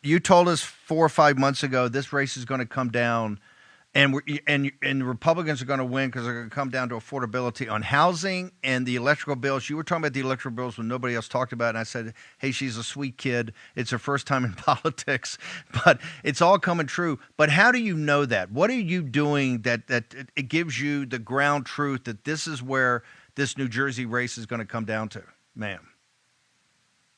You told us 4 or 5 months ago this race is going to come down, and and Republicans are going to win because they're going to come down to affordability on housing and the electrical bills. You were talking about the electrical bills when nobody else talked about it, and I said, "Hey, she's a sweet kid. It's her first time in politics, but it's all coming true." But how do you know that? What are you doing that it gives you the ground truth that this is where this New Jersey race is going to come down to, ma'am?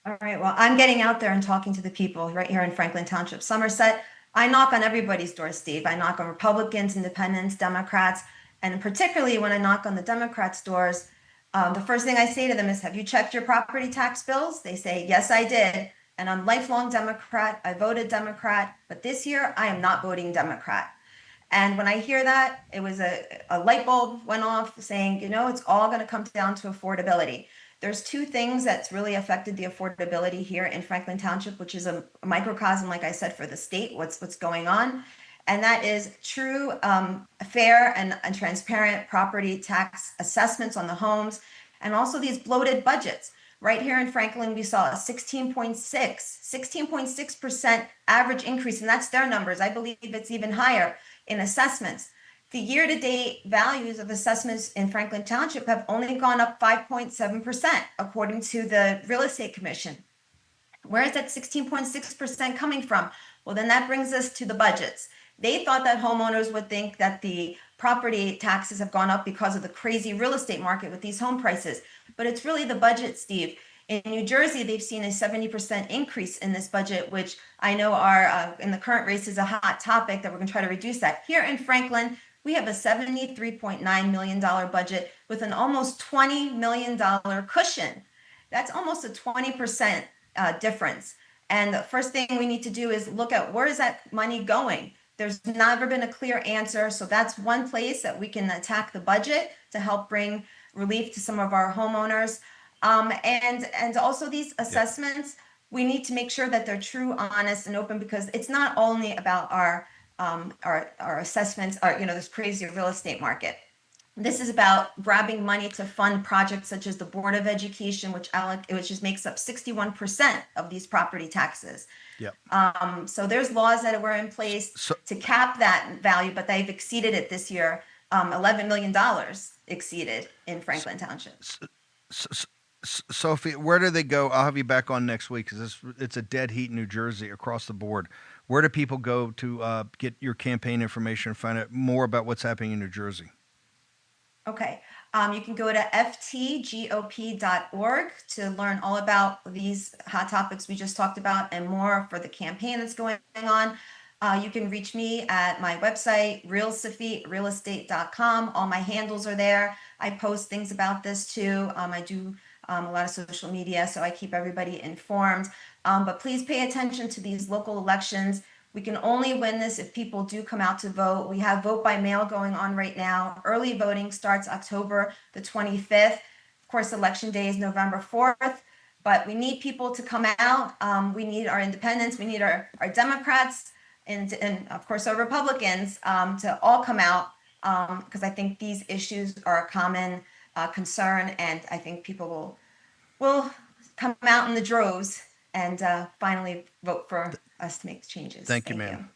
All right. Well, I'm getting out there and talking to the people right here in Franklin Township, Somerset. I knock on everybody's door, Steve. I knock on Republicans, Independents, Democrats, and particularly when I knock on the Democrats' doors, the first thing I say to them is, "Have you checked your property tax bills?" They say, "Yes, I did." And I'm lifelong Democrat. I voted Democrat, but this year I am not voting Democrat. And when I hear that, it was a light bulb went off saying, it's all going to come down to affordability. There's two things that's really affected the affordability here in Franklin Township, which is a microcosm, like I said, for the state, what's going on. And that is true, fair and transparent property tax assessments on the homes, and also these bloated budgets. Right here in Franklin, we saw a 16.6% average increase, and that's their numbers. I believe it's even higher in assessments. The year-to-date values of assessments in Franklin Township have only gone up 5.7%, according to the Real Estate Commission. Where is that 16.6% coming from? Well, then that brings us to the budgets. They thought that homeowners would think that the property taxes have gone up because of the crazy real estate market with these home prices. But it's really the budget, Steve. In New Jersey, they've seen a 70% increase in this budget, which I know are in the current race is a hot topic that we're going to try to reduce that. Here in Franklin, we have a $73.9 million budget with an almost $20 million cushion. That's almost a 20% difference. And the first thing we need to do is look at where is that money going? There's never been a clear answer. So that's one place that we can attack the budget to help bring relief to some of our homeowners. And also these Yep. assessments, we need to make sure that they're true, honest, and open, because it's not only about our assessments, this crazy real estate market. This is about grabbing money to fund projects such as the Board of Education, which just makes up 61% of these property taxes. Yep. So there's laws that were in place So, to cap that value, but they've exceeded it this year. $11 million exceeded in Franklin Township. so, Sophie, where do they go? I'll have you back on next week because it's a dead heat in New Jersey across the board. Where do people go to get your campaign information and find out more about what's happening in New Jersey? Okay. You can go to ftgop.org to learn all about these hot topics we just talked about and more for the campaign that's going on. You can reach me at my website, realestate.com. All my handles are there. I post things about this too. I do a lot of social media, so I keep everybody informed. But please pay attention to these local elections. We can only win this if people do come out to vote. We have vote by mail going on right now. Early voting starts October the 25th. Of course, election day is November 4th, but we need people to come out. We need our independents, we need our Democrats, and of course our Republicans to all come out, because I think these issues are a common concern, and I think people will come out in the droves and finally vote for us to make changes. Thank you, Thank you. ma'am.